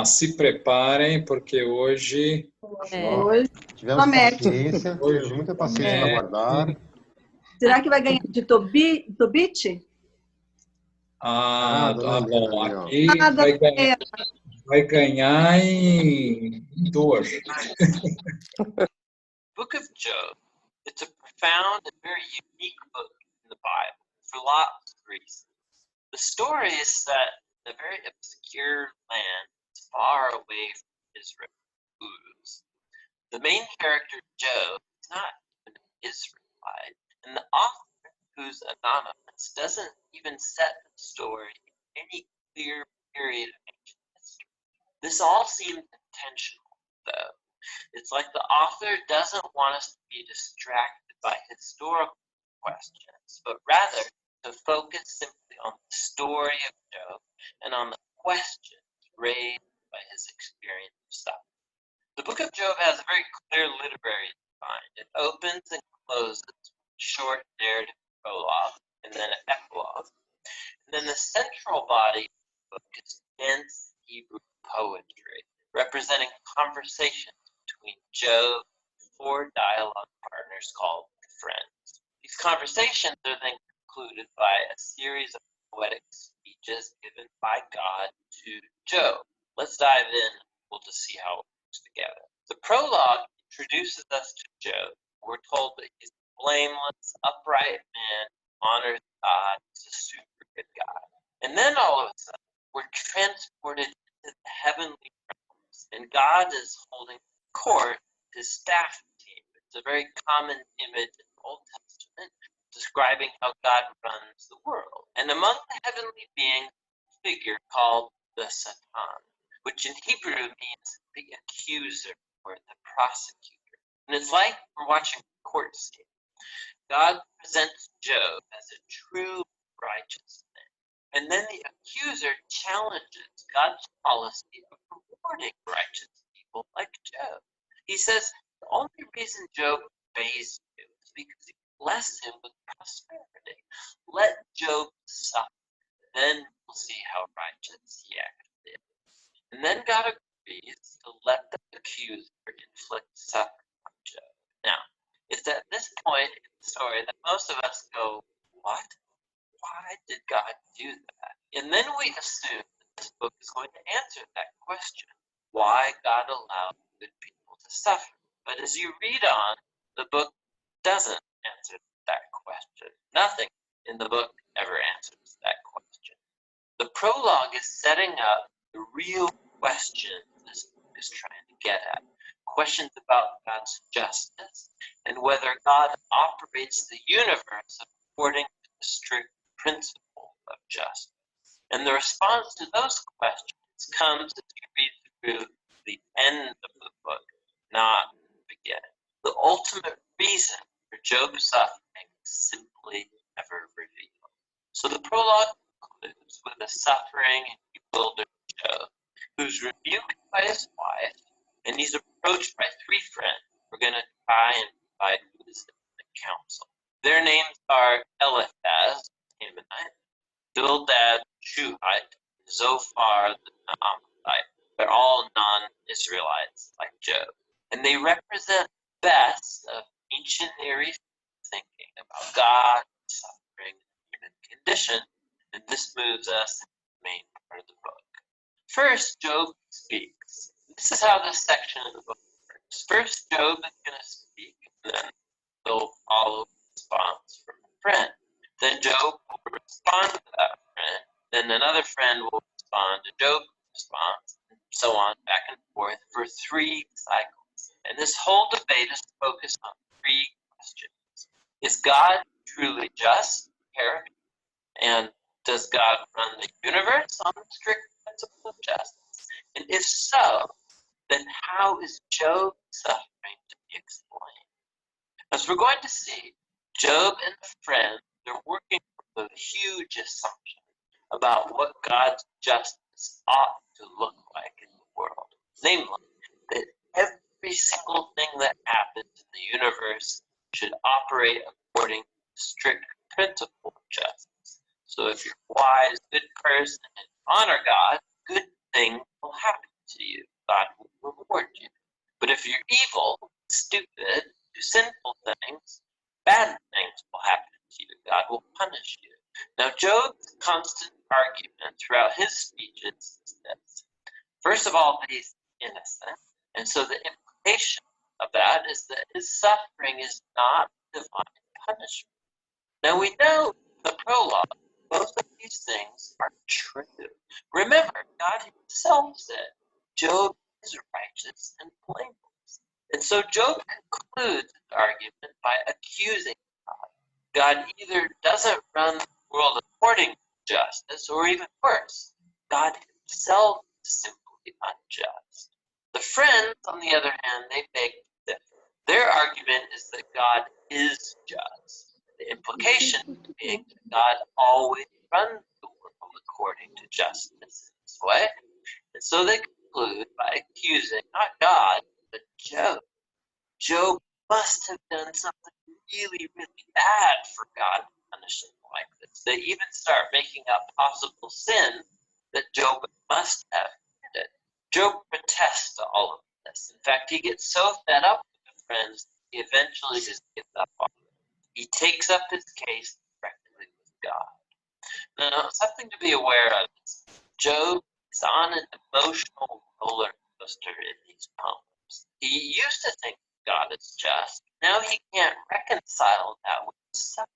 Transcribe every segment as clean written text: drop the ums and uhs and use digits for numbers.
Se preparem, porque hoje Hoje, Tivemos promete. paciência, tivemos muita paciência para aguardar. Será que vai ganhar de Tobit? Dona Helena bom, ali, ó. aqui Dona Helena. vai ganhar em dor. Book of Job. It's a profound and very unique book in the Bible for lots of reasons. The story is set in a very obscure land far away from Israel. The main character, Job, is not even an Israelite, and the author, who's anonymous, doesn't even set the story in any clear period of ancient history. This all seems intentional, though. It's like the author doesn't want us to be distracted by historical questions, but rather to focus simply on the story of Job and on the questions raised by his experience of suffering. The book of Job has a very clear literary design. It opens and closes with a short narrative prologue and then an epilogue. And then the central body of the book is dense Hebrew poetry, representing conversations between Job and four dialogue partners called friends. These conversations are then concluded by a series of poetic speeches given by God to Job. Let's dive in. We'll just see how it works together. The prologue introduces us to Job. We're told that he's a blameless, upright man, honors God, he's a super good guy. And then all of a sudden, we're transported into the heavenly realms, and God is holding court with his staff team. It's a very common image in the Old Testament, describing how God runs the world. And among the heavenly beings, a figure called the Satan, which in Hebrew means the accuser or the prosecutor. And it's like we're watching a court scene. God presents Job as a true righteous man. And then the accuser challenges God's policy of rewarding righteous people like Job. He says the only reason Job obeys you is because you bless him with prosperity. Let Job suffer. Then we'll see how righteous he actually is. And then God agrees to let the accuser inflict suffering on Job. Now, it's at this point in the story that most of us go, what? Why did God do that? And then we assume that this book is going to answer that question, why God allowed good people to suffer. But as you read on, the book doesn't answer that question. Nothing in the book ever answers that question. The prologue is setting up the real question this book is trying to get at. Questions about God's justice and whether God operates the universe according to the strict principle of justice. And the response to those questions comes as you read through the end of the book, not the beginning. The ultimate reason for Job's suffering is simply never revealed. So the prologue concludes with a suffering and bewildered Job, who's rebuked by his wife, and he's approached by three friends. We're going to try and provide wisdom and counsel. Their names are Eliphaz, Temanite, Bildad, Shuhite, Zophar, the Naamathite. They're all non-Israelites like Job. And they represent the best of ancient Near Eastern thinking about God, suffering, and human condition. And this moves us into the main part of the book. First, Job speaks. This is how this section of the book works. First, Job is going to speak, and then there'll follow a response from a friend. Then Job will respond to that friend. Then another friend will respond to Job's response, and so on, back and forth for 3 cycles. And this whole debate is focused on 3 questions. Is God truly just character? And does God run the universe on the strict principle of justice? And if so, then how is Job's suffering to be explained? As we're going to see, Job and a friend, they're working from a huge assumption about what God's justice ought to look like in the world. Namely, that every single thing that happens in the universe should operate according to the strict principle of justice. So if you're a wise, good person and honor God, good things will happen to you, God will reward you. But if you're evil, stupid, do sinful things, bad things will happen to you. God will punish you. Now, Job's constant argument throughout his speeches is this. First of all, that he's innocent. And so the implication of that is that his suffering is not divine punishment. Now, we know the prologue, both of these things are true. Remember, God himself said, Job is righteous and blameless. And so Job concludes his argument by accusing God. God either doesn't run the world according to justice, or even worse, God himself is simply unjust. The friends, on the other hand, they beg to differ. Their argument is that God is just. The implication being that God always runs the world according to justice in this way. And so they conclude by accusing not God, but Job. Job must have done something really, really bad for God to punish him like this. They even start making up possible sins that Job must have committed. Job protests to all of this. In fact, he gets so fed up with his friends, he eventually just gives up on them. He takes up his case directly with God. Now, something to be aware of is Job is on an emotional roller coaster in these poems. He used to think God is just. Now he can't reconcile that with suffering.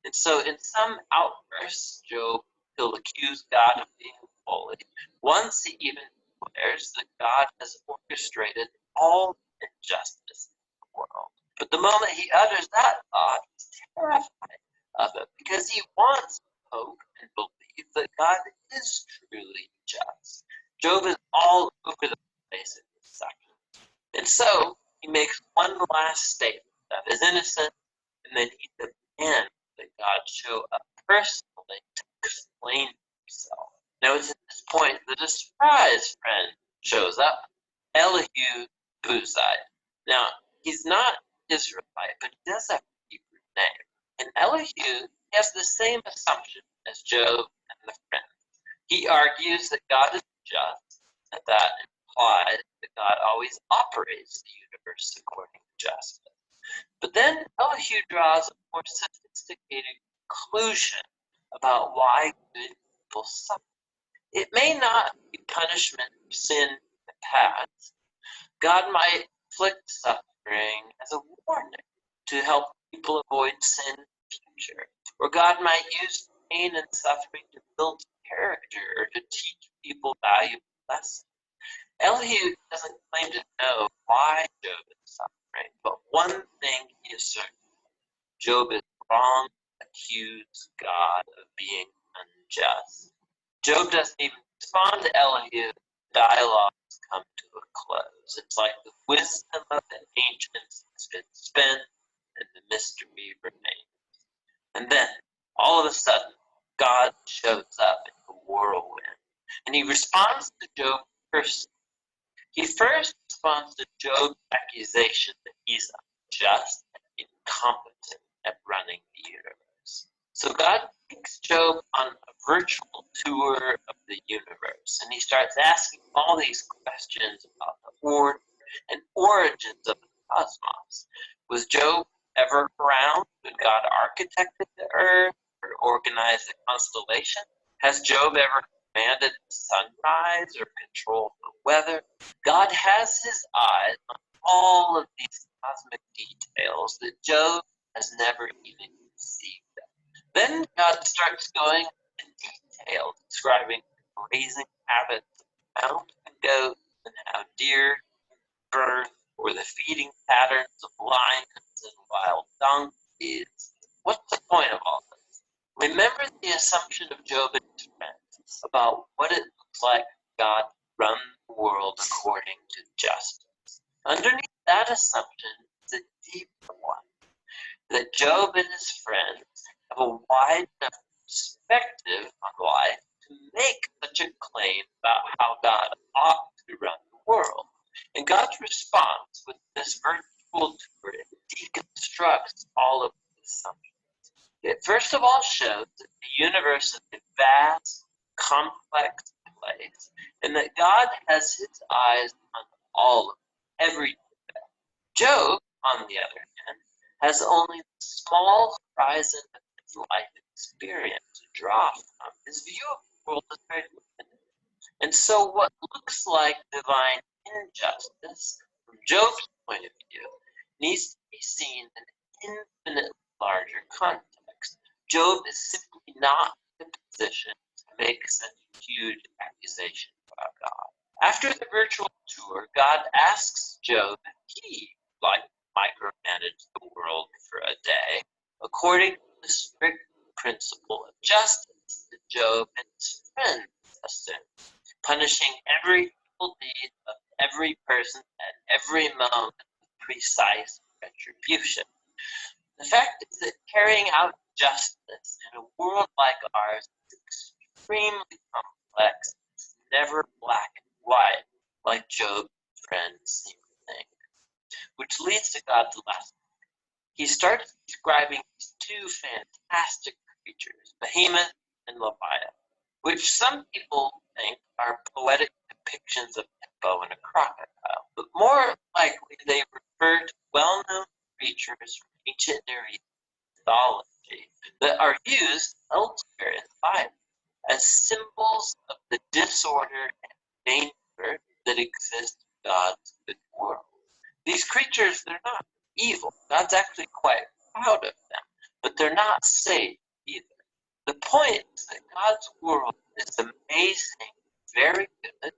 And so in some outbursts, Job, he'll accuse God of being holy. Once he even declares that God has orchestrated all injustice in the world. But the moment he utters that thought, he's terrified of it because he wants to hope and believe that God is truly just. Job is all over the place in this section. And so he makes one last statement of his innocence, and then he demands that God show up personally to explain himself. Now it's at this point that a surprise friend shows up, Elihu Buzite. Now, he's not Israelite, but he does have a Hebrew name. And Elihu has the same assumption as Job and the friends. He argues that God is just, and that implies that God always operates the universe according to justice. But then Elihu draws a more sophisticated conclusion about why good people suffer. It may not be punishment for sin in the past. God might inflict suffering as a warning to help people avoid sin in the future. Or God might use pain and suffering to build character or to teach people valuable lessons. Elihu doesn't claim to know why Job is suffering, but one thing he is certain: Job is wrong to accuse God of being unjust. Job doesn't even respond to Elihu. Dialogues come to a close. It's like the wisdom of the ancients has been spent and the mystery remains. And then, all of a sudden, God shows up in a whirlwind, and he responds to Job personally. He first responds to Job's accusation that he's unjust and incompetent at running the universe. So God takes Job on a virtual tour of the universe, and he starts asking all these questions about the order and origins of the cosmos. Was Job ever around when God architected the earth or organized the constellation? Has Job ever commanded the sunrise or controlled the weather? God has his eyes on all of these cosmic details that Job has never even conceived of. Then God starts going into detail, describing the grazing habits of mountain goats and how deer birth, or the feeding patterns of lions and wild donkeys. What's the point of all this? Remember the assumption of Job and his friends about what it looks like God run the world according to justice. Underneath that assumption is a deeper one, that Job and his friends have a wide enough perspective on life to make such a claim about how God ought to run the world. And God's response with this virtual tour deconstructs all of the assumptions. It first of all shows that the universe is a vast, complex place, and that God has his eyes on all of them, every day. Job, on the other hand, has only a small horizon of his life experience to draw from. His view of the world is very limited. And so what looks like divine injustice, from Job's point of view, needs to be seen in an infinitely larger context. Job is simply not in a position to make such a huge accusation about God. After the virtual tour, God asks Job if he, like, micromanage the world for a day, according to the strict principle of justice that Job and his friends assume, punishing every evil deed of every person at every moment with precise retribution. The fact is that carrying out justice in a world like ours is extremely complex. It's never black and white, like Job's friends seem to think. Which leads to God's lesson. He starts describing these two fantastic creatures, Behemoth and Leviathan, which some people think are poetic depictions of hippo and a crocodile, but more likely they refer to well-known creatures from ancient Near East mythology that are used elsewhere in the Bible as symbols of the disorder and danger that exists in God's good world. These creatures, they're not evil. God's actually quite proud of them, but they're not safe either. The point is that God's world is amazing, very good,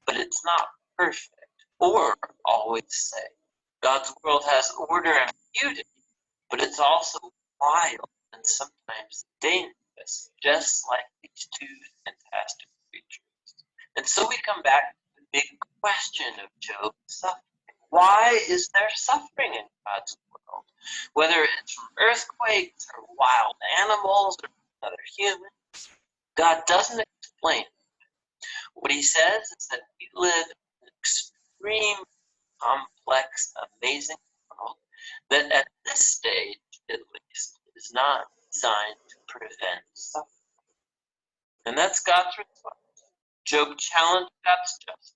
but it's not perfect or always safe. God's world has order and beauty, but it's also wild and sometimes dangerous, just like these two fantastic creatures. And so we come back to the big question of Job's suffering. Why is there suffering in God's world? Whether it's from earthquakes or wild animals or other humans, God doesn't explain it. What he says is that we live in an extreme, complex, amazing world that at this stage, at least, is not designed to prevent suffering. And that's God's response. Job challenged God's justice.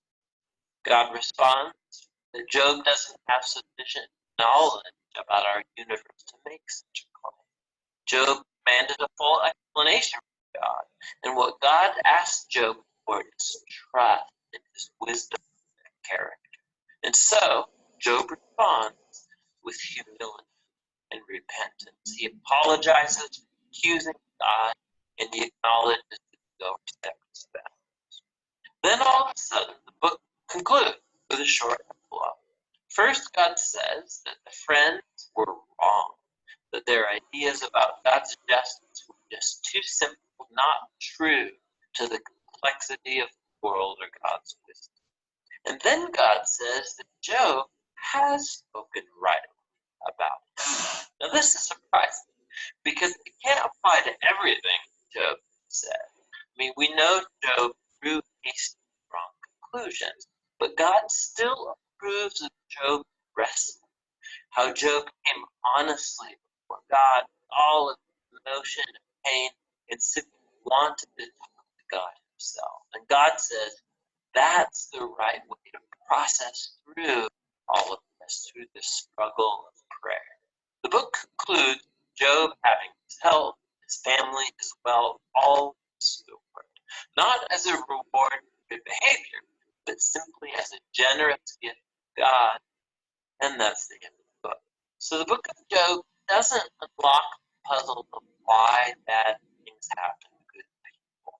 God responds that Job doesn't have sufficient knowledge about our universe to make such a claim. Job demanded a full explanation from God, and what God asked Job for is trust in his wisdom and character. And so, Job responds with humility and repentance. He apologizes for accusing God, and he acknowledges that he overstepped his bounds. Then all of a sudden, the book concludes with a short epilogue. First, God says that the friends were wrong, that their ideas about God's justice were just too simple, not true to the complexity of the world or God's wisdom. And then God says that Job has spoken right about it. Now this is surprising, because it can't apply to everything Job said. I mean, we know Job drew hasty, wrong conclusions, but God still approves of Job's wrestling, how Job came honestly before God, all of emotion and pain, and simply wanted to talk to God himself. And God says that's the right way to process through all of this, through the struggle of prayer. The book concludes Job having his health, his family as well, all restored, not as a reward for good behavior, but simply as a generous gift of God. And that's the end of the book. So the book of Job doesn't unlock the puzzle of why bad things happen to good people.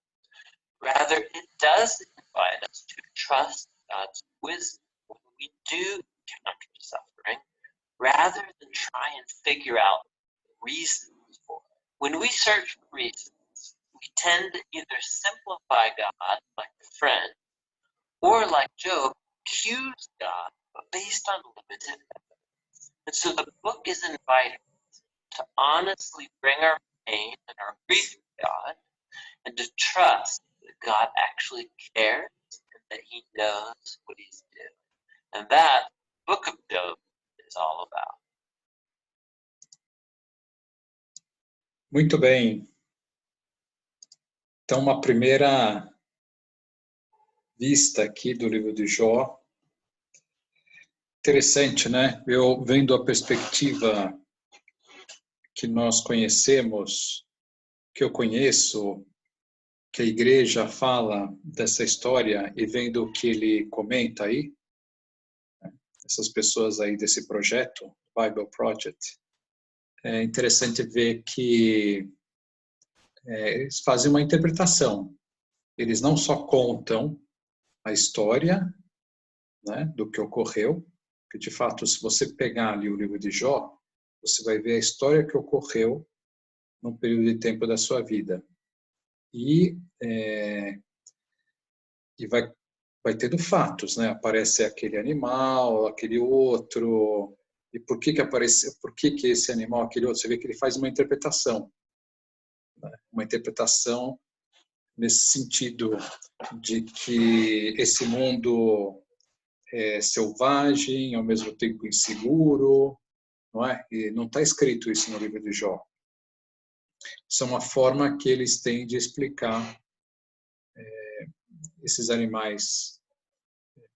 Rather, it does invite us to trust God's wisdom when we do encounter suffering, rather than try and figure out reasons for it. When we search for reasons, we tend to either simplify God like a friend, or like Job, accuse God, but based on limited evidence. And so the book is inviting us to honestly bring our pain and our grief to God, and to trust that God actually cares and that he knows what he's doing. And that the book of Job is all about. Muito bem. Então, uma primeira vista aqui do livro de Jó. Interessante, né? Eu vendo a perspectiva que nós conhecemos, que eu conheço, que a igreja fala dessa história e vendo o que ele comenta aí, essas pessoas aí desse projeto, Bible Project, é interessante ver que eles fazem uma interpretação. Eles não só contam a história, né, do que ocorreu, que de fato, se você pegar ali o livro de Jó, você vai ver a história que ocorreu num período de tempo da sua vida. E vai tendo fatos, né? Aparece aquele animal, aquele outro, e por que apareceu, por que esse animal, aquele outro? Você vê que ele faz uma interpretação, né? Uma interpretação nesse sentido de que esse mundo é selvagem, ao mesmo tempo inseguro, não é? E não está escrito isso no livro de Jó. Isso é uma forma que eles têm de explicar esses animais,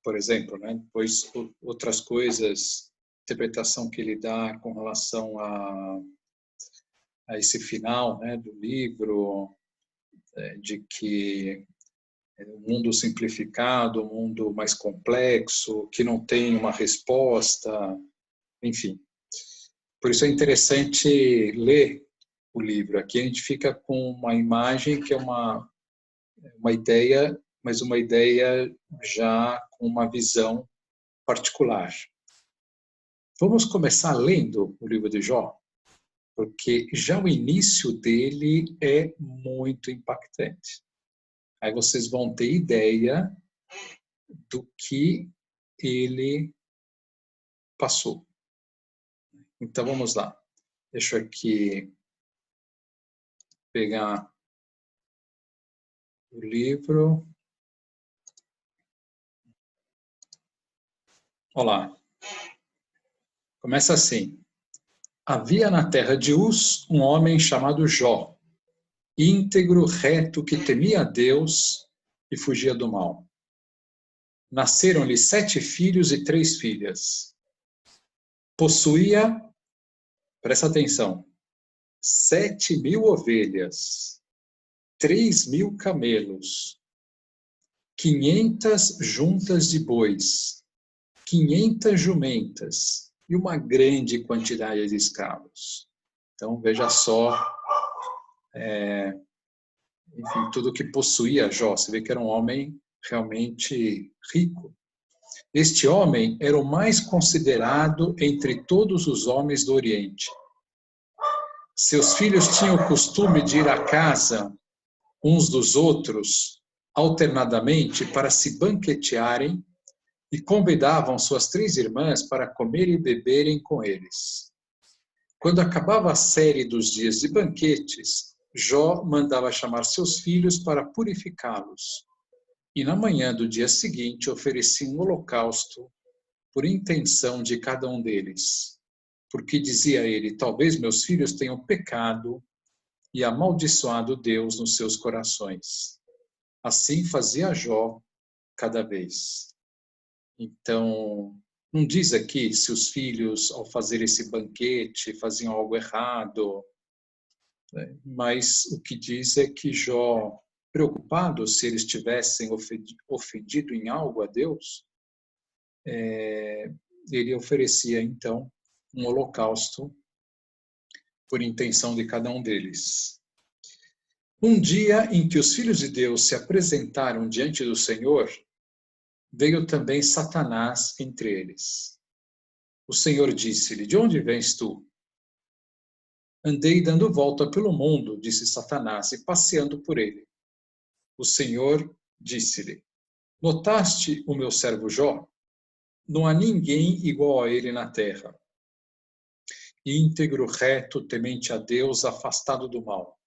por exemplo, né? Depois outras coisas, interpretação que ele dá com relação a esse final, né, do livro, de que um mundo simplificado, um mundo mais complexo, que não tem uma resposta, enfim. Por isso é interessante ler o livro. Aqui a gente fica com uma imagem que é uma ideia, mas uma ideia já com uma visão particular. Vamos começar lendo o livro de Jó, porque já o início dele é muito impactante. Aí vocês vão ter ideia do que ele passou. Então vamos lá. Deixa eu aqui pegar o livro. Olá. Começa assim. Havia na terra de Uz um homem chamado Jó, íntegro, reto, que temia a Deus e fugia do mal. Nasceram-lhe 7 filhos e 3 filhas. Possuía, presta atenção, 7.000 ovelhas, 3.000 camelos, 500 juntas de bois, 500 jumentas e uma grande quantidade de escravos. Então, veja só, enfim, tudo que possuía Jó. Você vê que era um homem realmente rico. Este homem era o mais considerado entre todos os homens do Oriente. Seus filhos tinham o costume de ir à casa uns dos outros, alternadamente, para se banquetearem e convidavam suas 3 irmãs para comer e beberem com eles. Quando acabava a série dos dias de banquetes, Jó mandava chamar seus filhos para purificá-los. E na manhã do dia seguinte oferecia um holocausto por intenção de cada um deles. Porque dizia ele, talvez meus filhos tenham pecado e amaldiçoado Deus nos seus corações. Assim fazia Jó cada vez. Então, não diz aqui se os filhos, ao fazer esse banquete, faziam algo errado, né? Mas o que diz é que Jó, preocupado se eles tivessem ofendido em algo a Deus, ele oferecia, então, um holocausto por intenção de cada um deles. Um dia em que os filhos de Deus se apresentaram diante do Senhor, veio também Satanás entre eles. O Senhor disse-lhe, de onde vens tu? Andei dando volta pelo mundo, disse Satanás, e passeando por ele. O Senhor disse-lhe, notaste o meu servo Jó? Não há ninguém igual a ele na terra. Íntegro, reto, temente a Deus, afastado do mal.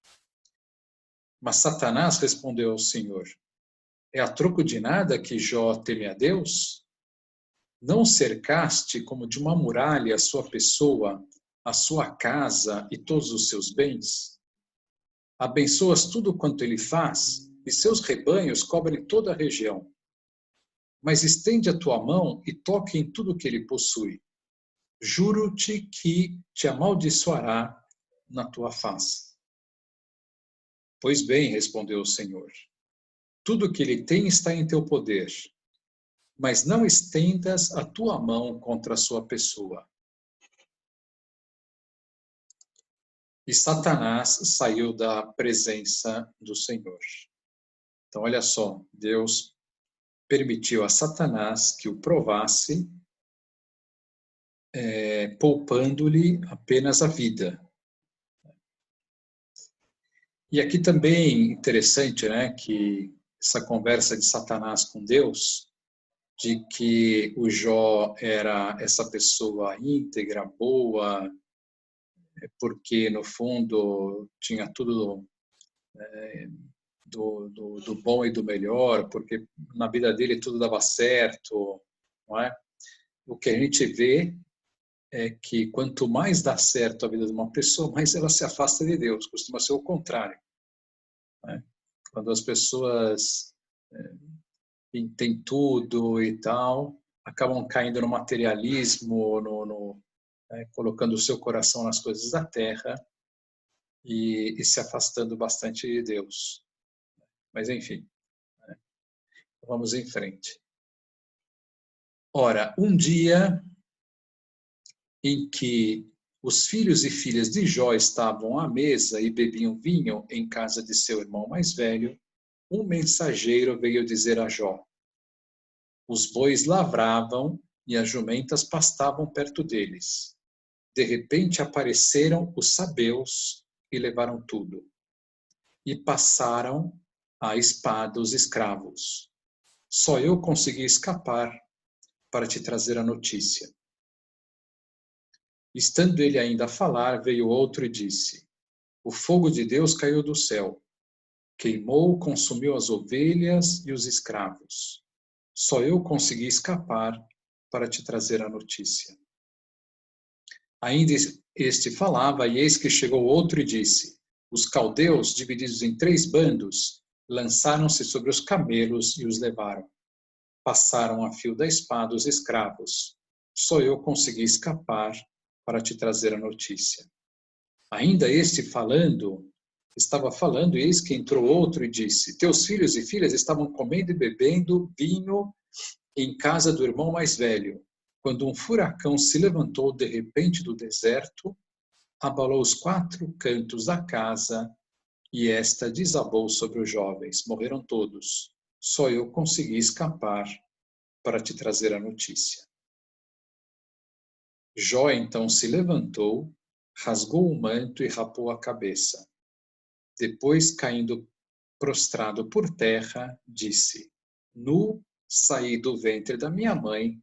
Mas Satanás respondeu ao Senhor, é a troco de nada que Jó teme a Deus? Não cercaste como de uma muralha a sua pessoa, a sua casa e todos os seus bens? Abençoas tudo quanto ele faz, e seus rebanhos cobrem toda a região. mas estende a tua mão e toque em tudo que ele possui. Juro-te que te amaldiçoará na tua face. Pois bem, respondeu o Senhor, tudo que ele tem está em teu poder, mas não estendas a tua mão contra a sua pessoa. E Satanás saiu da presença do Senhor. Então, olha só, Deus permitiu a Satanás que o provasse, poupando-lhe apenas a vida. E aqui também interessante, né, que essa conversa de Satanás com Deus, de que o Jó era essa pessoa íntegra, boa, porque no fundo tinha tudo do bom e do melhor, porque na vida dele tudo dava certo, não é? O que a gente vê é que quanto mais dá certo a vida de uma pessoa, mais ela se afasta de Deus. Costuma ser o contrário, né? Quando as pessoas têm tudo e tal, acabam caindo no materialismo, colocando o seu coração nas coisas da terra e se afastando bastante de Deus. Mas enfim, né? Vamos em frente. Ora, um dia em que os filhos e filhas de Jó estavam à mesa e bebiam vinho em casa de seu irmão mais velho, um mensageiro veio dizer a Jó: os bois lavravam e as jumentas pastavam perto deles. De repente apareceram os sabeus e levaram tudo. E passaram à espada os escravos. Só eu consegui escapar para te trazer a notícia. Estando ele ainda a falar, veio outro e disse: o fogo de Deus caiu do céu, queimou, consumiu as ovelhas e os escravos. Só eu consegui escapar para te trazer a notícia. Ainda este falava, e eis que chegou outro e disse: os caldeus, divididos em 3 bandos, lançaram-se sobre os camelos e os levaram. Passaram a fio da espada os escravos. Só eu consegui escapar para te trazer a notícia. Ainda este estava falando, e eis que entrou outro e disse: teus filhos e filhas estavam comendo e bebendo vinho em casa do irmão mais velho, quando um furacão se levantou de repente do deserto, abalou os 4 cantos da casa, e esta desabou sobre os jovens. Morreram todos. Só eu consegui escapar para te trazer a notícia. Jó então se levantou, rasgou o manto e rapou a cabeça. Depois, caindo prostrado por terra, disse: nu saí do ventre da minha mãe,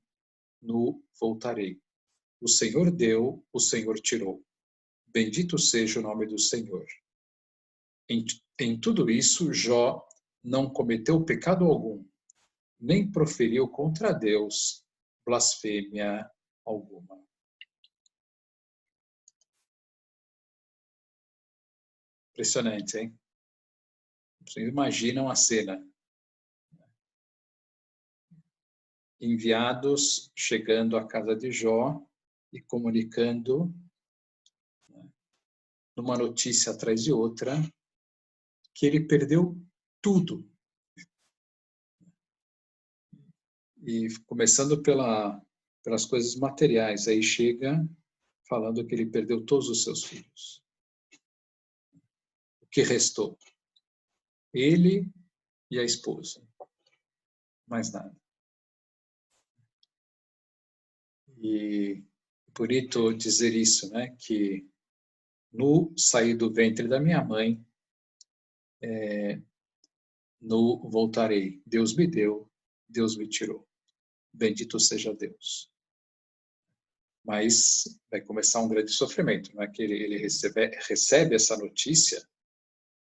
nu voltarei. O Senhor deu, o Senhor tirou. Bendito seja o nome do Senhor. Em tudo isso, Jó não cometeu pecado algum, nem proferiu contra Deus blasfêmia alguma. Impressionante, hein? Vocês imaginam a cena. Enviados chegando à casa de Jó e comunicando, numa notícia atrás de outra, que ele perdeu tudo. E começando pelas coisas materiais, aí chega falando que ele perdeu todos os seus filhos. O que restou? Ele e a esposa. Mais nada. E bonito dizer isso, né? Que no sair do ventre da minha mãe, no voltarei. Deus me deu, Deus me tirou. Bendito seja Deus. Mas vai começar um grande sofrimento, não é que ele recebe essa notícia,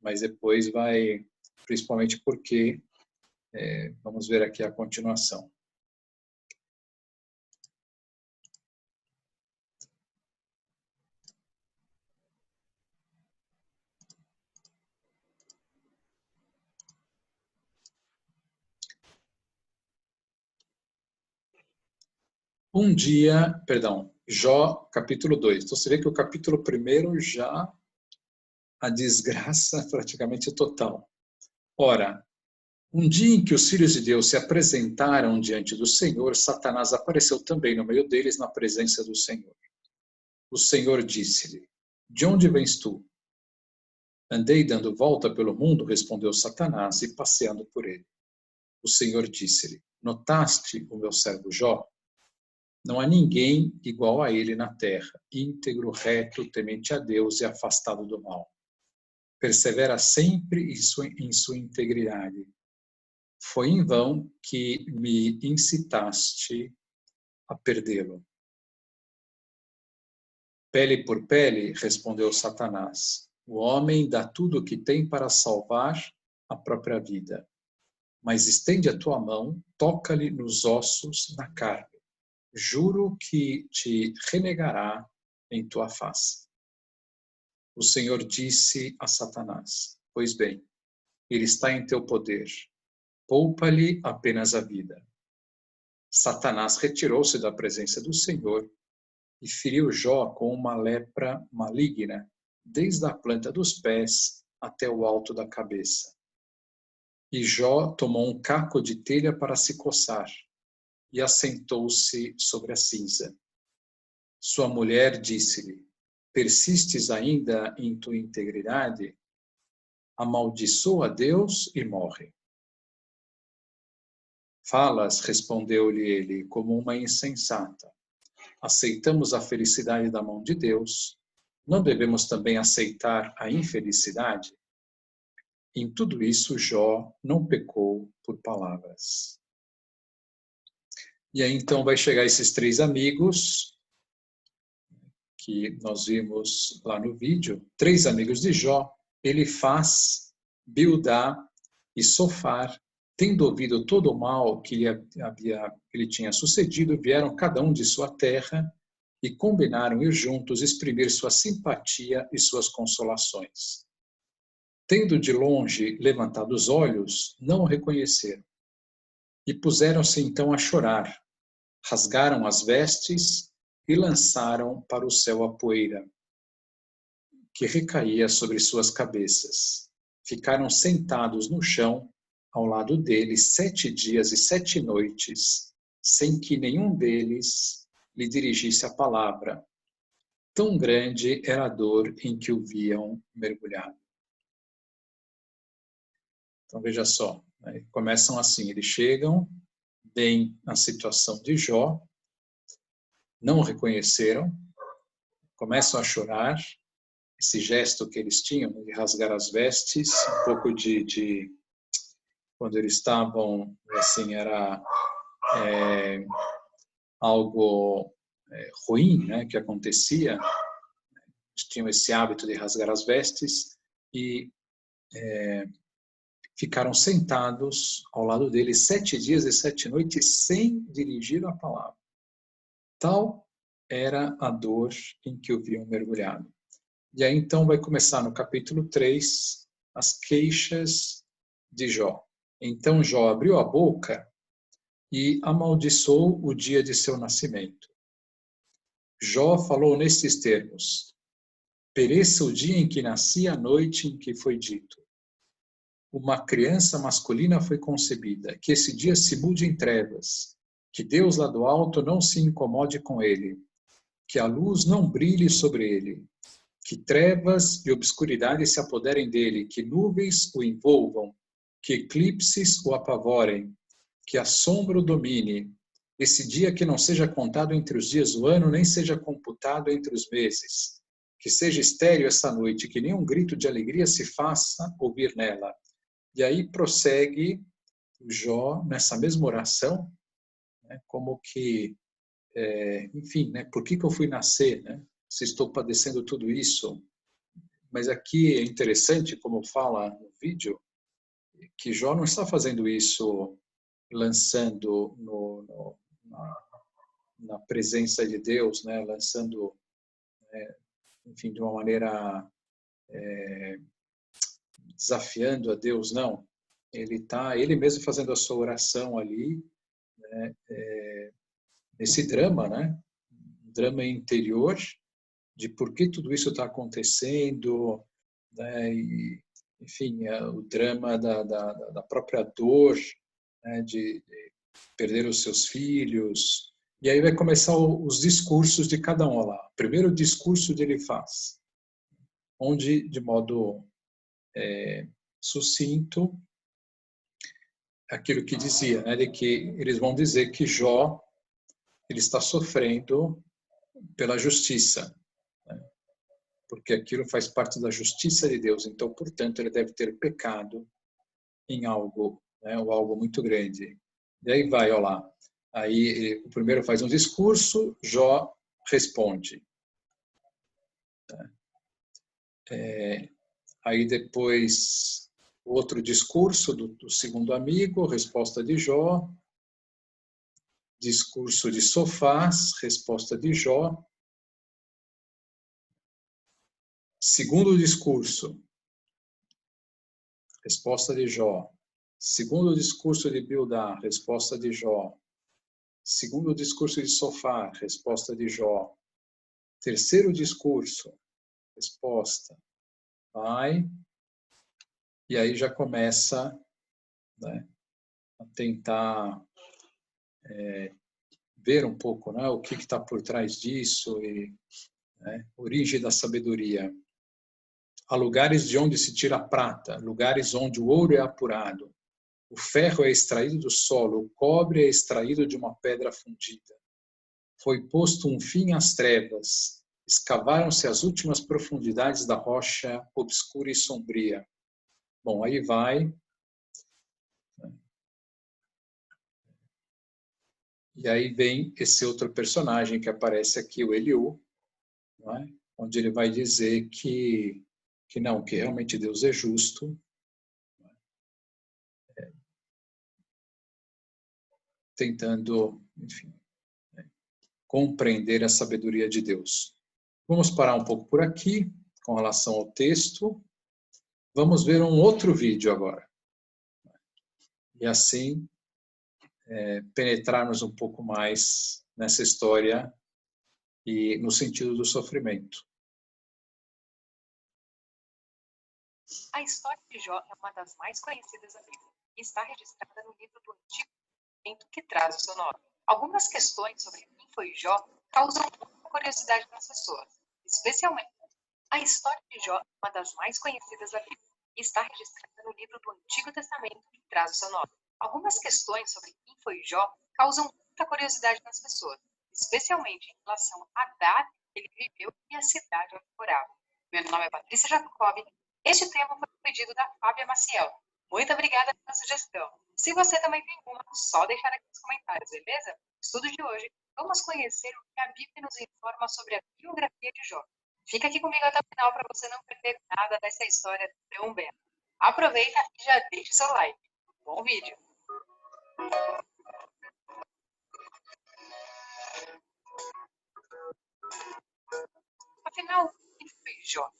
mas depois vai, principalmente porque, vamos ver aqui a continuação. Jó, capítulo 2. Então você vê que o capítulo 1 já a desgraça praticamente total. Ora, um dia em que os filhos de Deus se apresentaram diante do Senhor, Satanás apareceu também no meio deles na presença do Senhor. O Senhor disse-lhe: de onde vens tu? Andei dando volta pelo mundo, respondeu Satanás, e passeando por ele. O Senhor disse-lhe: notaste o meu servo Jó? Não há ninguém igual a ele na terra, íntegro, reto, temente a Deus e afastado do mal. Persevera sempre em sua integridade. Foi em vão que me incitaste a perdê-lo. Pele por pele, respondeu Satanás. O homem dá tudo o que tem para salvar a própria vida. Mas estende a tua mão, toca-lhe nos ossos, na carne. Juro que te renegará em tua face. O Senhor disse a Satanás: pois bem, ele está em teu poder. Poupa-lhe apenas a vida. Satanás retirou-se da presença do Senhor e feriu Jó com uma lepra maligna, desde a planta dos pés até o alto da cabeça. E Jó tomou um caco de telha para se coçar e assentou-se sobre a cinza. Sua mulher disse-lhe: persistes ainda em tua integridade? Amaldiçoa Deus e morre. Falas, respondeu-lhe ele, como uma insensata. Aceitamos a felicidade da mão de Deus, não devemos também aceitar a infelicidade? Em tudo isso, Jó não pecou por palavras. E aí então vai chegar esses 3 amigos, que nós vimos lá no vídeo, 3 amigos de Jó, Elifaz, Bildá e Sofar, tendo ouvido todo o mal que lhe tinha sucedido, vieram cada um de sua terra e combinaram ir juntos exprimir sua simpatia e suas consolações. Tendo de longe levantado os olhos, não o reconheceram. E puseram-se então a chorar, rasgaram as vestes e lançaram para o céu a poeira, que recaía sobre suas cabeças. Ficaram sentados no chão, ao lado dele, 7 dias e 7 noites, sem que nenhum deles lhe dirigisse a palavra. Tão grande era a dor em que o viam mergulhado. Então veja só, né? Começam assim, eles chegam, veem a situação de Jó, não o reconheceram, começam a chorar, esse gesto que eles tinham de rasgar as vestes, um pouco de quando eles estavam, assim, era algo ruim, né, que acontecia, eles tinham esse hábito de rasgar as vestes e ficaram sentados ao lado dele 7 dias e 7 noites sem dirigir a palavra. Tal era a dor em que o viam mergulhado. E aí então vai começar no capítulo 3 as queixas de Jó. Então Jó abriu a boca e amaldiçoou o dia de seu nascimento. Jó falou nestes termos: pereça o dia em que nasci, a noite em que foi dito. Uma criança masculina foi concebida, que esse dia se mude em trevas, que Deus lá do alto não se incomode com ele, que a luz não brilhe sobre ele, que trevas e obscuridade se apoderem dele, que nuvens o envolvam, que eclipses o apavorem, que a sombra o domine, esse dia que não seja contado entre os dias do ano, nem seja computado entre os meses, que seja estéril essa noite, que nenhum grito de alegria se faça ouvir nela. E aí prossegue Jó nessa mesma oração, né, como que, enfim, né, por que eu fui nascer, né? Se estou padecendo tudo isso. Mas aqui é interessante, como fala no vídeo, que Jó não está fazendo isso lançando na presença de Deus, né? Lançando, enfim, de uma maneira desafiando a Deus, não. Ele está, ele mesmo fazendo a sua oração ali, né? nesse drama, né? Um drama interior de por que tudo isso está acontecendo, né? E, enfim, o drama da própria dor, né? De perder os seus filhos. E aí vai começar os discursos de cada um lá. O primeiro discurso que ele faz, onde, de modo sucinto, aquilo que dizia, né? De que eles vão dizer que Jó ele está sofrendo pela justiça, né? Porque aquilo faz parte da justiça de Deus. Então, portanto, ele deve ter pecado em algo, né? Ou algo muito grande. E aí vai, olha lá. Aí o primeiro faz um discurso, Jó responde. Aí depois outro discurso do segundo amigo, resposta de Jó. Discurso de Sofás, resposta de Jó. Segundo discurso, resposta de Jó. Segundo discurso de Bildá, resposta de Jó. Segundo discurso de Sofá, resposta de Jó. Terceiro discurso, resposta. Vai. E aí já começa, né, a tentar ver um pouco, né, o que está por trás disso e, né, origem da sabedoria. Há lugares de onde se tira a prata, lugares onde o ouro é apurado. O ferro é extraído do solo, o cobre é extraído de uma pedra fundida. Foi posto um fim às trevas, escavaram-se as últimas profundidades da rocha obscura e sombria. Bom, aí vai. E aí vem esse outro personagem que aparece aqui, o Eliú, não é? Onde ele vai dizer que não, que realmente Deus é justo. Tentando, enfim, compreender a sabedoria de Deus. Vamos parar um pouco por aqui, com relação ao texto. Vamos ver um outro vídeo agora. E assim, penetrarmos um pouco mais nessa história e no sentido do sofrimento. A história de Jó é uma das mais conhecidas da Bíblia e está registrada no livro do Antigo Testamento que traz o seu nome. Algumas questões sobre quem foi Jó causam muita curiosidade nas pessoas, especialmente a história de Jó é uma das mais conhecidas da Bíblia e está registrada no livro do Antigo Testamento que traz o seu nome. Algumas questões sobre quem foi Jó causam muita curiosidade nas pessoas, especialmente em relação à data que ele viveu e a cidade onde morava. Meu nome é Patrícia Jacobi. Este tema foi um pedido da Fábia Maciel. Muito obrigada pela sugestão. Se você também tem uma, só deixar aqui nos comentários, beleza? No estudo de hoje, vamos conhecer o que a Bíblia nos informa sobre a biografia de Jó. Fica aqui comigo até o final para você não perder nada dessa história tão bela. Aproveita e já deixe seu like. Bom vídeo! Afinal, quem foi Jó?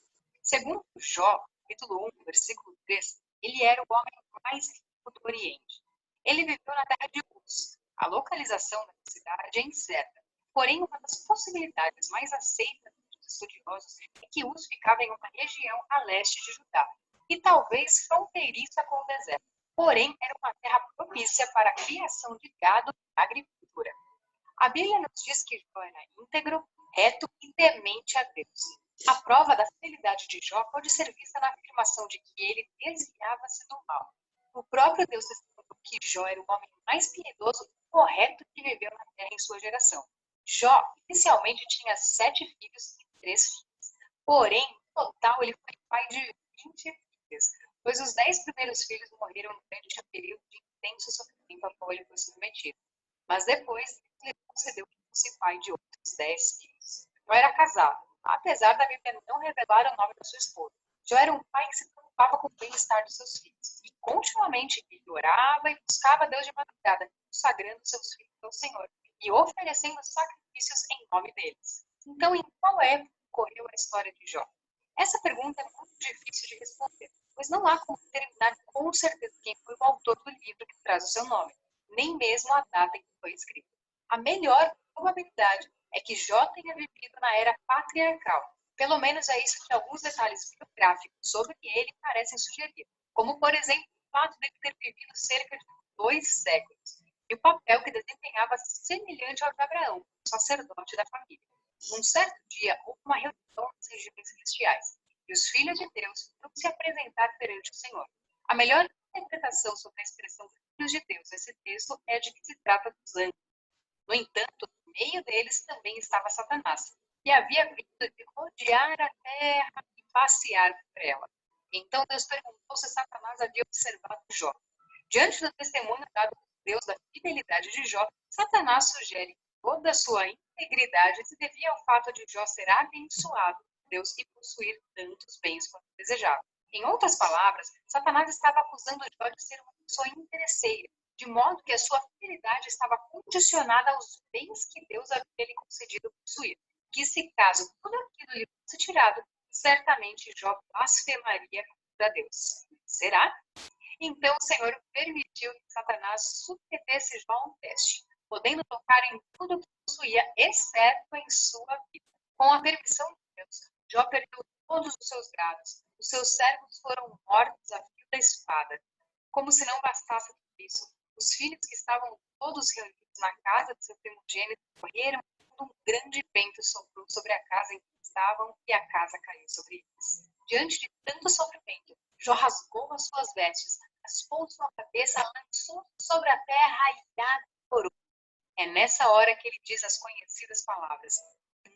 Segundo Jó, capítulo 1, versículo 3, ele era o homem mais rico do Oriente. Ele viveu na terra de Uz. A localização da cidade é incerta, porém uma das possibilidades mais aceitas dos estudiosos é que Uz ficava em uma região a leste de Judá, e talvez fronteiriça com o deserto. Porém, era uma terra propícia para a criação de gado e agricultura. A Bíblia nos diz que Jó era íntegro, reto e temente a Deus. A prova da fidelidade de Jó pode ser vista na afirmação de que ele desviava-se do mal. O próprio Deus testemunhou que Jó era o homem mais piedoso e correto que viveu na terra em sua geração. Jó inicialmente tinha 7 filhos e 3 filhas. Porém, no total, ele foi pai de 20 filhas, pois os 10 primeiros filhos morreram durante um período de intenso sofrimento ao qual ele foi submetido. Mas depois, ele concedeu que fosse pai de outros 10 filhos. Jó era casado, apesar da Bíblia não revelar o nome da sua esposa. Jó era um pai que se preocupava com o bem-estar dos seus filhos. E continuamente ele orava e buscava Deus de madrugada, consagrando seus filhos ao Senhor e oferecendo sacrifícios em nome deles. Então, em qual época ocorreu a história de Jó? Essa pergunta é muito difícil de responder, pois não há como determinar com certeza quem foi o autor do livro que traz o seu nome, nem mesmo a data em que foi escrito. A melhor probabilidade é que Jó tenha vivido na era patriarcal. Pelo menos é isso que alguns detalhes biográficos sobre ele parecem sugerir, como, por exemplo, o fato de ele ter vivido cerca de 2 séculos, e o papel que desempenhava semelhante ao de Abraão, sacerdote da família. Num certo dia, houve uma reunião nas regiões celestiais, e os filhos de Deus foram se apresentar perante o Senhor. A melhor interpretação sobre a expressão filhos de Deus nesse texto é de que se trata dos anjos. No entanto, no meio deles também estava Satanás, que havia vindo de rodear a terra e passear por ela. Então Deus perguntou se Satanás havia observado Jó. Diante do testemunho dado por Deus da fidelidade de Jó, Satanás sugere que toda a sua integridade se devia ao fato de Jó ser abençoado por Deus e possuir tantos bens quanto desejava. Em outras palavras, Satanás estava acusando Jó de ser uma pessoa interesseira, de modo que a sua fidelidade estava condicionada aos bens que Deus havia lhe concedido possuir, que se caso tudo aquilo lhe fosse tirado, certamente Jó blasfemaria contra Deus. Será? Então o Senhor permitiu que Satanás submetesse Jó a um teste, podendo tocar em tudo o que possuía, exceto em sua vida. Com a permissão de Deus, Jó perdeu todos os seus gados, os seus servos foram mortos a fio da espada. Como se não bastasse tudo isso, os filhos que estavam todos reunidos na casa de seu primogênito correram quando um grande vento soprou sobre a casa em que estavam e a casa caiu sobre eles. Diante de tanto sofrimento, Jó rasgou as suas vestes, raspou sua cabeça, lançou sobre a terra e adorou. É nessa hora que ele diz as conhecidas palavras: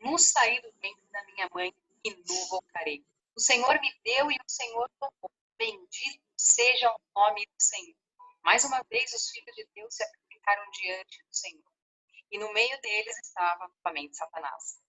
"Nu saí do ventre da minha mãe e nu voltarei. O Senhor me deu e o Senhor tomou. Bendito seja o nome do Senhor." Mais uma vez, os filhos de Deus se apresentaram diante do Senhor. E no meio deles estava novamente Satanás.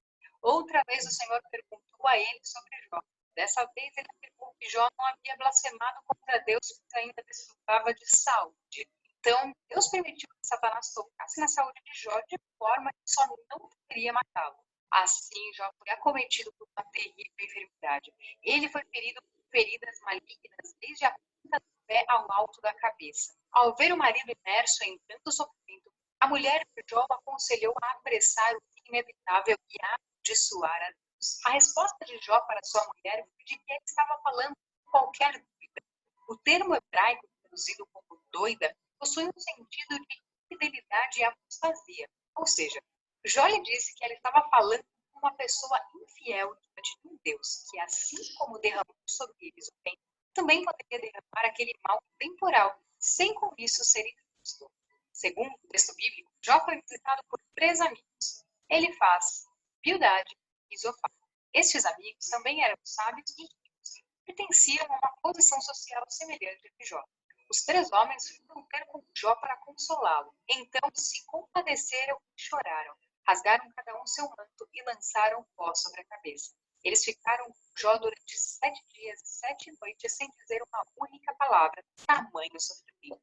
Outra vez o Senhor perguntou a ele sobre Jó. Dessa vez ele afirmou que Jó não havia blasfemado contra Deus, porque ainda desfrutava de saúde. Então, Deus permitiu que Satanás tocasse na saúde de Jó de forma que só não poderia matá-lo. Assim, Jó foi acometido por uma terrível enfermidade. Ele foi ferido por feridas malignas, desde a ponta do pé ao alto da cabeça. Ao ver o marido imerso em tanto sofrimento, a mulher de Jó aconselhou a apressar o inevitável e a amaldiçoar a Deus. A resposta de Jó para sua mulher foi de que ele estava falando com qualquer dúvida. O termo hebraico, traduzido como doida, possui um sentido de infidelidade e apostasia. Ou seja, Jó lhe disse que ela estava falando com uma pessoa infiel diante de um Deus, que assim como derramou sobre eles o bem, também poderia derramar aquele mal temporal, sem com isso ser injusto. Segundo o texto bíblico, Jó foi visitado por 3 amigos: Elifaz, Bildade e Zofar. Estes amigos também eram sábios e ricos, pertenciam a uma posição social semelhante a de Jó. Os 3 homens foram ter com Jó para consolá-lo. Então se compadeceram e choraram. Rasgaram cada um seu manto e lançaram pó sobre a cabeça. Eles ficaram com Jó durante 7 dias e 7 noites sem dizer uma única palavra, tamanho sofrimento.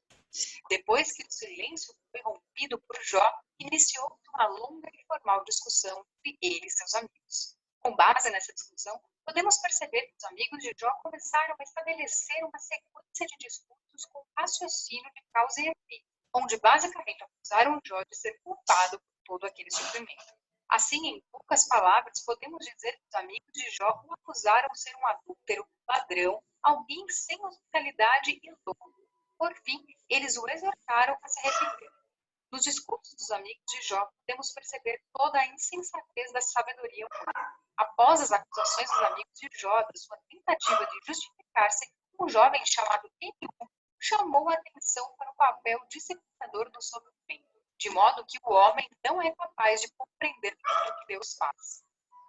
Depois que o silêncio foi rompido por Jó, iniciou uma longa e formal discussão entre ele e seus amigos. Com base nessa discussão, podemos perceber que os amigos de Jó começaram a estabelecer uma sequência de discursos com raciocínio de causa e efeito, onde basicamente acusaram Jó de ser culpado por todo aquele sofrimento. Assim, em poucas palavras, podemos dizer que os amigos de Jó o acusaram de ser um adúltero, ladrão, alguém sem hospitalidade e louco. Por fim, eles o exortaram a se arrepender. Nos discursos dos amigos de Jó, podemos perceber toda a insensatez da sabedoria humana. Após as acusações dos amigos de Jó, da sua tentativa de justificar-se, um jovem chamado Eliú chamou a atenção para o papel disciplinador do sofrimento, de modo que o homem não é capaz de compreender tudo o que Deus faz.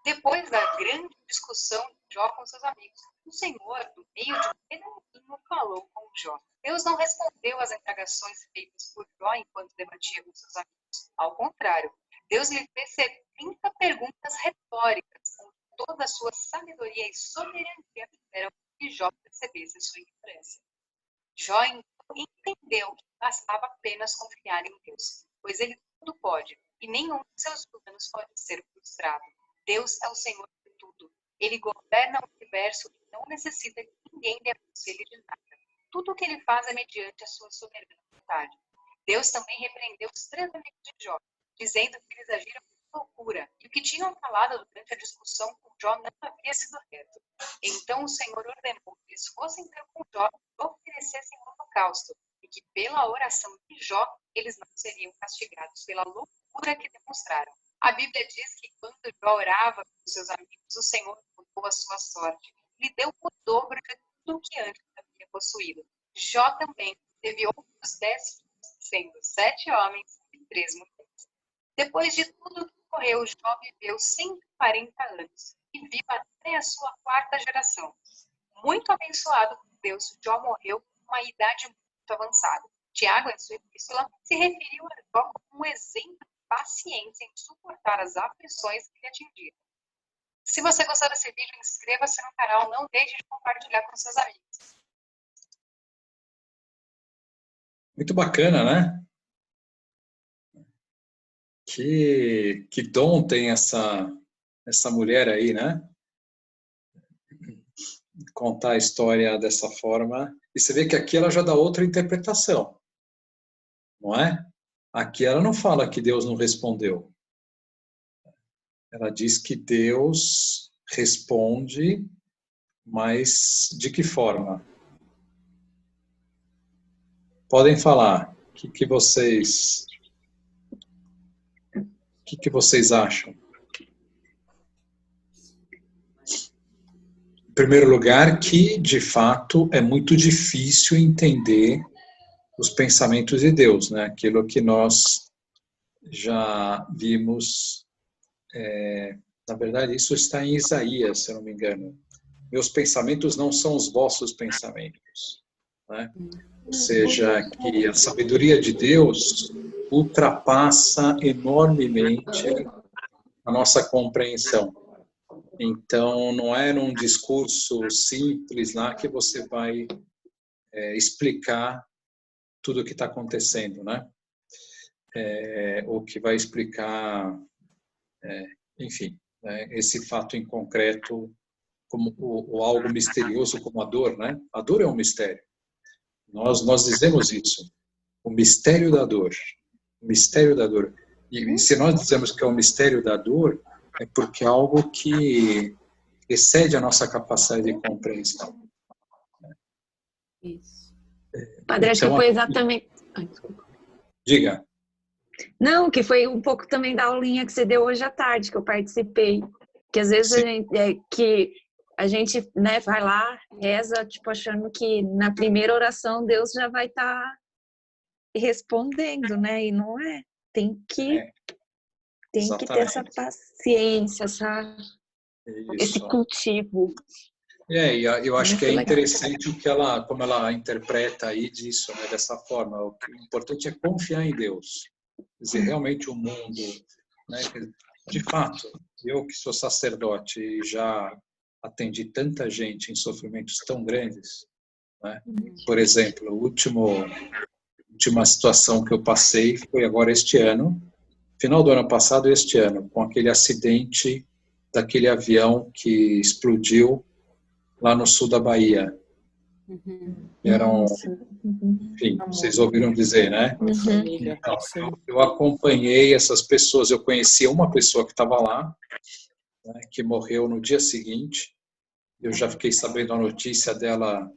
Depois da grande discussão de Jó com seus amigos, o Senhor, no meio de um redemoinho, falou com Jó. Deus não respondeu às indagações feitas por Jó enquanto debatia com seus amigos. Ao contrário, Deus lhe fez 70 perguntas retóricas, onde toda a sua sabedoria e soberania fizeram que Jó percebesse a sua ignorância. Jó entendeu que bastava apenas confiar em Deus, pois ele tudo pode, e nenhum de seus planos pode ser frustrado. Deus é o Senhor de tudo. Ele governa o universo e não necessita que ninguém lhe aconselhe de nada. Tudo o que ele faz é mediante a sua soberana vontade. Deus também repreendeu os 3 amigos de Jó, dizendo que eles agiram que tinham falado durante a discussão com Jó não havia sido reto. Então o Senhor ordenou que eles fossem ter com Jó e oferecessem um holocausto, e que pela oração de Jó eles não seriam castigados pela loucura que demonstraram. A Bíblia diz que quando Jó orava com seus amigos, o Senhor mudou a sua sorte. Lhe deu o dobro de tudo que antes havia possuído. Jó também teve outros 10 filhos, sendo 7 homens e 3 mulheres. Depois de tudo que ocorreu, Jó viveu 140 anos e vive até a sua 4ª geração. Muito abençoado por Deus, Jó morreu com uma idade muito avançada. Tiago, em sua epístola, se referiu a Jó como um exemplo de paciência em suportar as aflições que lhe atingiram. Se você gostou desse vídeo, inscreva-se no canal, não deixe de compartilhar com seus amigos. Muito bacana, né? Que dom tem essa mulher aí, né? Contar a história dessa forma. E você vê que aqui ela já dá outra interpretação, não é? Aqui ela não fala que Deus não respondeu. Ela diz que Deus responde, mas de que forma? Podem falar. O que vocês acham? Em primeiro lugar, que de fato é muito difícil entender os pensamentos de Deus, né? Aquilo que nós já vimos. Na verdade, isso está em Isaías, se eu não me engano. Meus pensamentos não são os vossos pensamentos, né? Ou seja, que a sabedoria de Deus ultrapassa enormemente a nossa compreensão. Então, não é num discurso simples lá que você vai explicar tudo o que está acontecendo, né? Ou que vai explicar, enfim, esse fato em concreto como o algo misterioso como a dor, né? A dor é um mistério. Nós dizemos isso, o mistério da dor. O mistério da dor. E se nós dizemos que é o mistério da dor, é porque é algo que excede a nossa capacidade de compreensão. Isso. Padre, acho que foi exatamente... Ai, desculpa. Diga. Não, que foi um pouco também da aulinha que você deu hoje à tarde, que eu participei. Que às vezes a gente né, vai lá, reza, tipo, achando que na primeira oração Deus já vai estar respondendo, né? E não é. Tem que ter essa paciência, esse cultivo. E eu acho que é interessante que como ela interpreta aí disso, né, dessa forma. O importante é confiar em Deus. Quer dizer, realmente o mundo, né, de fato, eu que sou sacerdote e já atendi tanta gente em sofrimentos tão grandes, né? Por exemplo, a última situação que eu passei foi agora este ano, final do ano passado e este ano, com aquele acidente daquele avião que explodiu lá no sul da Bahia. Enfim, vocês ouviram dizer, né? Então, eu acompanhei essas pessoas, eu conhecia uma pessoa que estava lá, né, que morreu no dia seguinte. Eu já fiquei sabendo a notícia dela,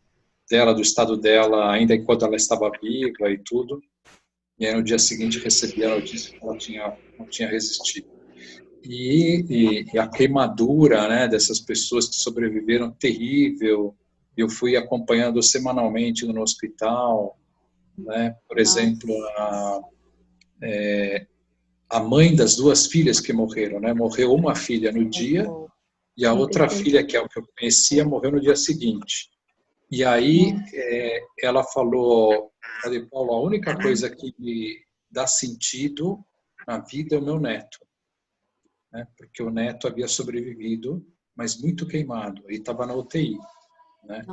do estado dela, ainda enquanto ela estava viva e tudo. E aí no dia seguinte recebi a notícia que ela não tinha resistido. E a queimadura, né, dessas pessoas que sobreviveram, terrível. Eu fui acompanhando semanalmente no hospital, né? Por exemplo, a mãe das 2 filhas que morreram, né? Morreu uma filha no dia e a outra filha, que é o que eu conhecia, morreu no dia seguinte. E aí ela falou, Padre Paulo, a única coisa que me dá sentido na vida é o meu neto, né? Porque o neto havia sobrevivido, mas muito queimado, e estava na UTI. Né?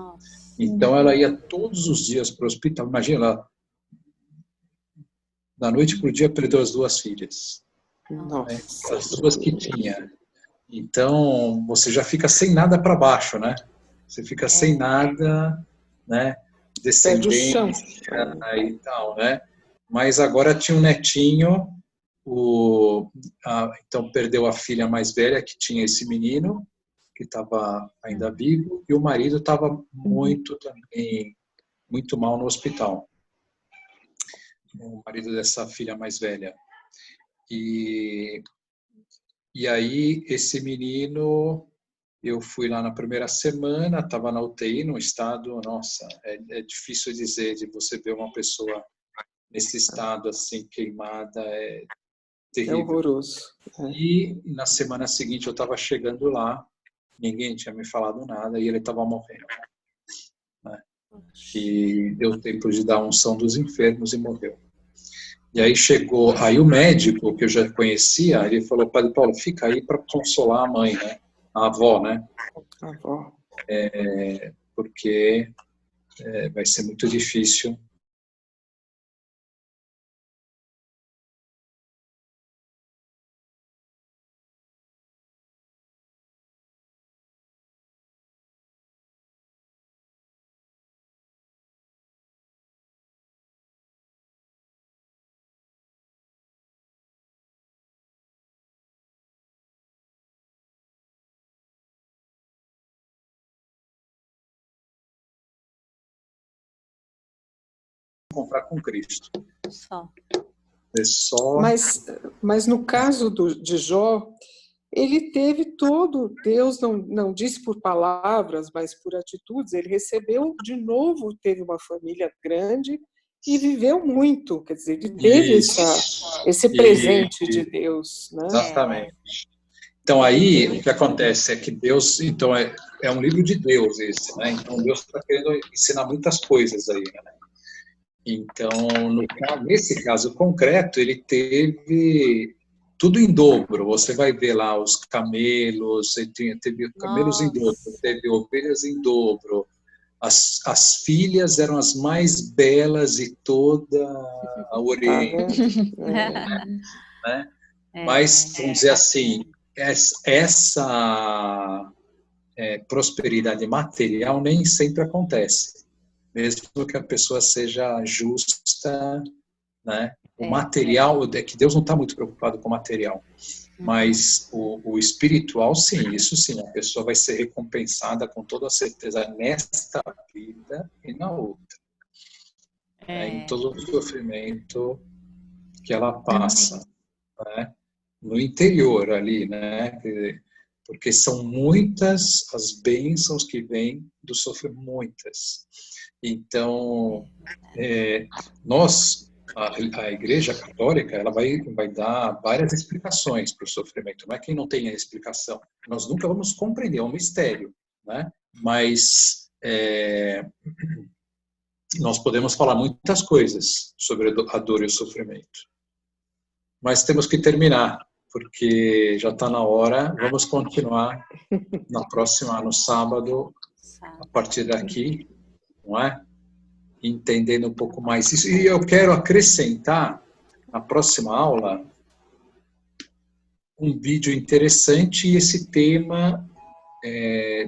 Então ela ia todos os dias para o hospital. Imagina, ela, da noite para o dia, perdeu as 2 filhas, né? As 2 que tinha. Então você já fica sem nada para baixo, né? Você fica sem nada, né? Descendência e tal, né? Mas agora tinha um netinho então perdeu a filha mais velha, que tinha esse menino, que estava ainda vivo, e o marido estava muito mal no hospital. O marido dessa filha mais velha. E aí, esse menino, eu fui lá na primeira semana, estava na UTI, num estado, nossa, é difícil dizer, de você ver uma pessoa nesse estado, assim, queimada, é terrível. É horroroso. E na semana seguinte, eu estava chegando lá, ninguém tinha me falado nada, e ele estava morrendo. Né? E deu tempo de dar a unção dos enfermos e morreu. E aí aí o médico, que eu já conhecia, ele falou, Padre Paulo, fica aí para consolar a mãe, né? A avó, né? A avó. Porque vai ser muito difícil. Comprar com Cristo. Só. É só... Mas no caso de Jó, ele teve todo, Deus não disse por palavras, mas por atitudes, ele recebeu de novo, teve uma família grande e viveu muito, quer dizer, ele teve esse presente de Deus. Né? Exatamente. Então aí, o que acontece é que Deus, então é um livro de Deus esse, né? Então Deus está querendo ensinar muitas coisas aí, né? Então, nesse caso concreto, ele teve tudo em dobro. Você vai ver lá os camelos, teve camelos em dobro, teve ovelhas em dobro. As filhas eram as mais belas de toda a Oriente. Né? Mas, vamos dizer assim, essa prosperidade material nem sempre acontece. Mesmo que a pessoa seja justa, né? O material, é que Deus não está muito preocupado com o material, mas o espiritual, sim, isso sim, a pessoa vai ser recompensada com toda a certeza nesta vida e na outra. Em todo o sofrimento que ela passa, né? No interior ali, né? Porque são muitas as bênçãos que vêm do sofrimento, muitas. Então, a Igreja Católica, ela vai dar várias explicações para o sofrimento. Não é que não tenha explicação. Nós nunca vamos compreender, é um mistério, né? Mas nós podemos falar muitas coisas sobre a dor e o sofrimento. Mas temos que terminar, porque já está na hora. Vamos continuar no sábado, a partir daqui, não é? Entendendo um pouco mais isso. E eu quero acrescentar, na próxima aula, um vídeo interessante, e esse tema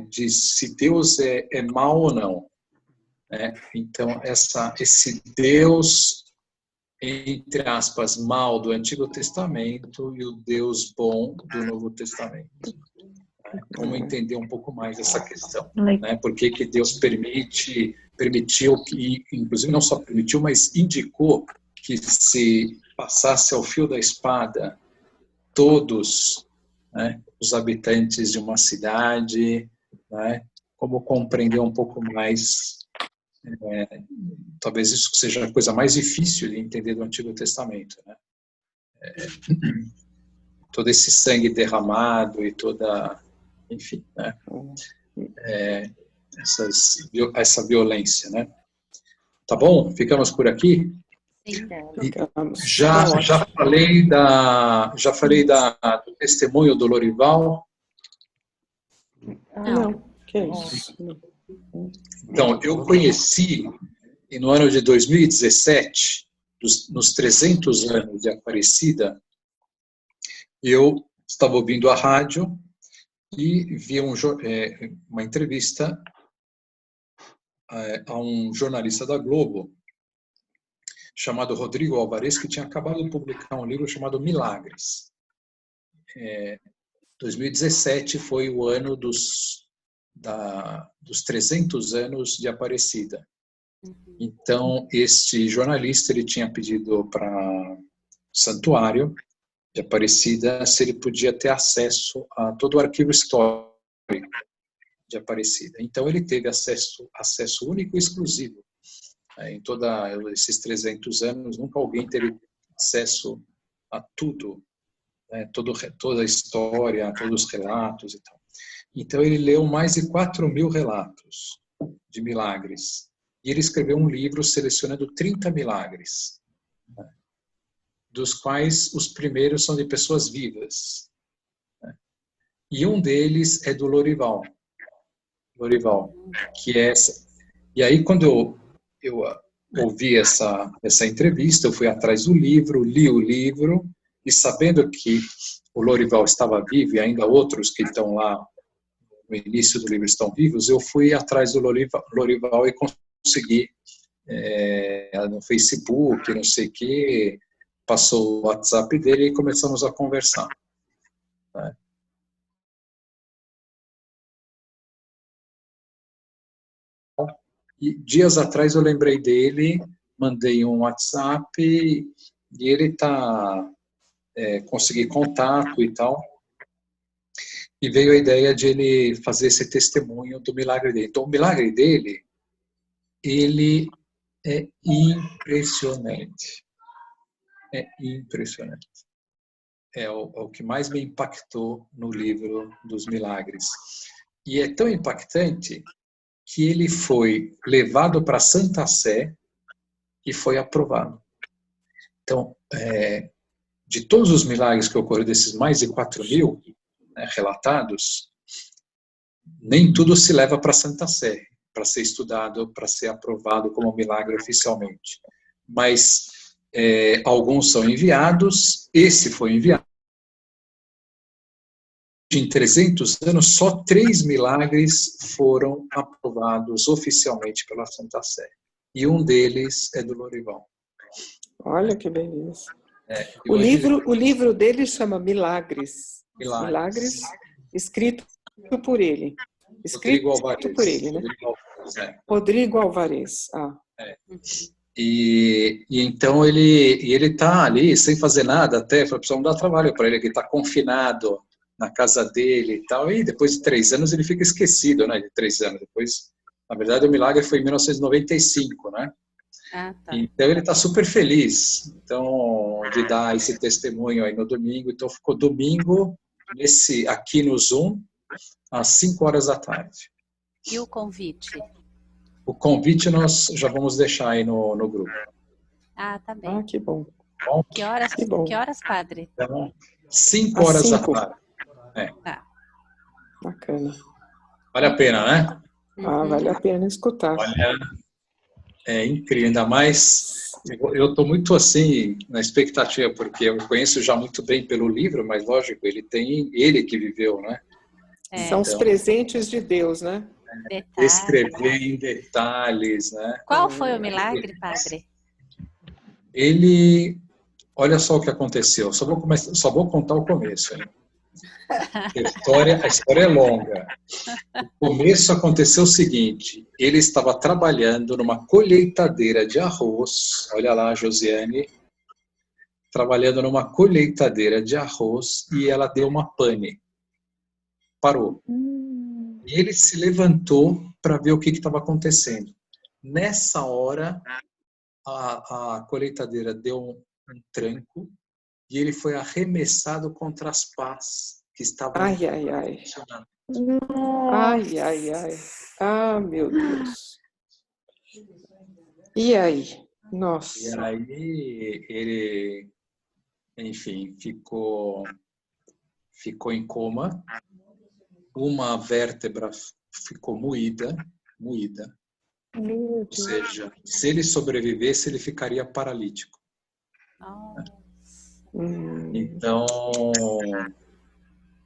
de se Deus é mau ou não. Né? Então, esse Deus, entre aspas, mau do Antigo Testamento e o Deus bom do Novo Testamento. Como entender um pouco mais essa questão, né? Por que Deus permitiu que, inclusive não só permitiu, mas indicou que se passasse ao fio da espada todos, né, os habitantes de uma cidade, né? Como compreender um pouco mais, talvez isso seja a coisa mais difícil de entender do Antigo Testamento, né? Todo esse sangue derramado e toda, enfim, né? Essa violência, né? Tá bom? Ficamos por aqui? Já falei do testemunho do Lorival? Não, que é isso? Então, eu conheci no ano de 2017, nos 300 anos de Aparecida, eu estava ouvindo a rádio e vi uma entrevista a um jornalista da Globo, chamado Rodrigo Álvares, que tinha acabado de publicar um livro chamado Milagres. 2017 foi o ano dos 300 anos de Aparecida. Então, este jornalista ele tinha pedido para o santuário de Aparecida se ele podia ter acesso a todo o arquivo histórico de Aparecida. Então, ele teve acesso único e exclusivo. Em todos esses 300 anos, nunca alguém teve acesso a tudo, né? Toda a história, todos os relatos e tal. Então, ele leu mais de 4.000 relatos de milagres. E ele escreveu um livro selecionando 30 milagres, né? Dos quais os primeiros são de pessoas vivas, né? E um deles é do Lorival, que é essa. E aí, quando eu ouvi essa entrevista, eu fui atrás do livro, li o livro, e sabendo que o Lorival estava vivo e ainda outros que estão lá no início do livro estão vivos, eu fui atrás do Lorival e consegui no Facebook, não sei o que, passou o WhatsApp dele e começamos a conversar, né? E dias atrás eu lembrei dele, mandei um WhatsApp e ele consegui contato e tal. E veio a ideia de ele fazer esse testemunho do milagre dele. Então, o milagre dele, ele é impressionante. É impressionante. É o que mais me impactou no livro dos milagres. E é tão impactante que ele foi levado para a Santa Sé e foi aprovado. Então, de todos os milagres que ocorreram, desses mais de 4.000, né, relatados, nem tudo se leva para a Santa Sé, para ser estudado, para ser aprovado como milagre oficialmente. Mas alguns são enviados, esse foi enviado. Em 300 anos, só 3 milagres foram aprovados oficialmente pela Santa Sé. E um deles é do Lorival. Olha que beleza. O livro dele chama Milagres. Milagres, escrito por ele. Escrito por ele, né? Rodrigo Álvares. E então ele está ali sem fazer nada, até não dá trabalho para ele, que está confinado na casa dele e tal, e depois de 3 anos ele fica esquecido, né? De 3 anos depois. Na verdade, o milagre foi em 1995, né? Tá. Então ele está super feliz, então, de dar esse testemunho aí no domingo. Então ficou domingo aqui no Zoom às 5 horas da tarde. E o convite? O convite nós já vamos deixar aí no grupo. Tá bem. Que bom. Que horas, padre? Então, 5 horas da tarde. Bacana. Vale a pena, né? Vale a pena escutar. Olha, é incrível, ainda mais, eu estou muito assim na expectativa, porque eu conheço já muito bem pelo livro, mas lógico, ele que viveu, né? São os presentes de Deus, né? Escrever em detalhes, né? Qual foi o milagre, padre? Olha só o que aconteceu, só vou contar o começo, hein? A história é longa. O começo aconteceu o seguinte: ele estava trabalhando numa colheitadeira de arroz. Olha lá, Josiane, trabalhando numa colheitadeira de arroz, e ela deu uma pane. Parou. E ele se levantou para ver o que estava acontecendo. Nessa hora, a colheitadeira deu um tranco e ele foi arremessado contra as pás que estavam funcionando. Meu Deus. E aí? Nossa. E aí ele, enfim, ficou em coma. Uma vértebra ficou moída. Ou seja, se ele sobrevivesse, ele ficaria paralítico. Então,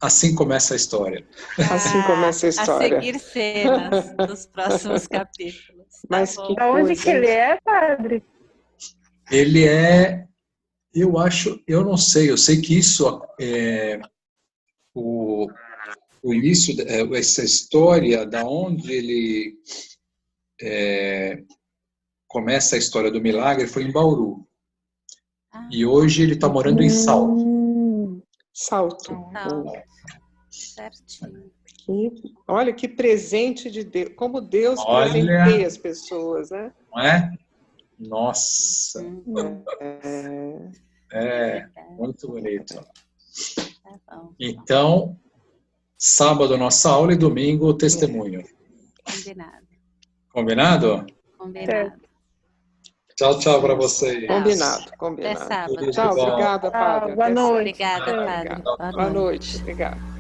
assim começa a história. Assim começa a história. A seguir cenas dos próximos capítulos. Mas bom. que Da onde coisa, que ele é, padre? Ele é, eu acho, eu não sei, eu sei que isso é o início, essa história da onde ele começa a história do milagre foi em Bauru. E hoje ele está morando em Salto. Salto. Certinho. Olha que presente de Deus, como Deus Olha. presenteia as pessoas, né? Não é? Nossa, muito bonito. Tá bom. Então, sábado nossa aula e domingo o testemunho. Combinado. Combinado? Combinado. Tchau, tchau para vocês. Combinado, Até combinado. sábado. Tudo de Tchau, bom. obrigada, padre. Boa Até noite. Obrigada, sábado. padre. Boa noite. Obrigada.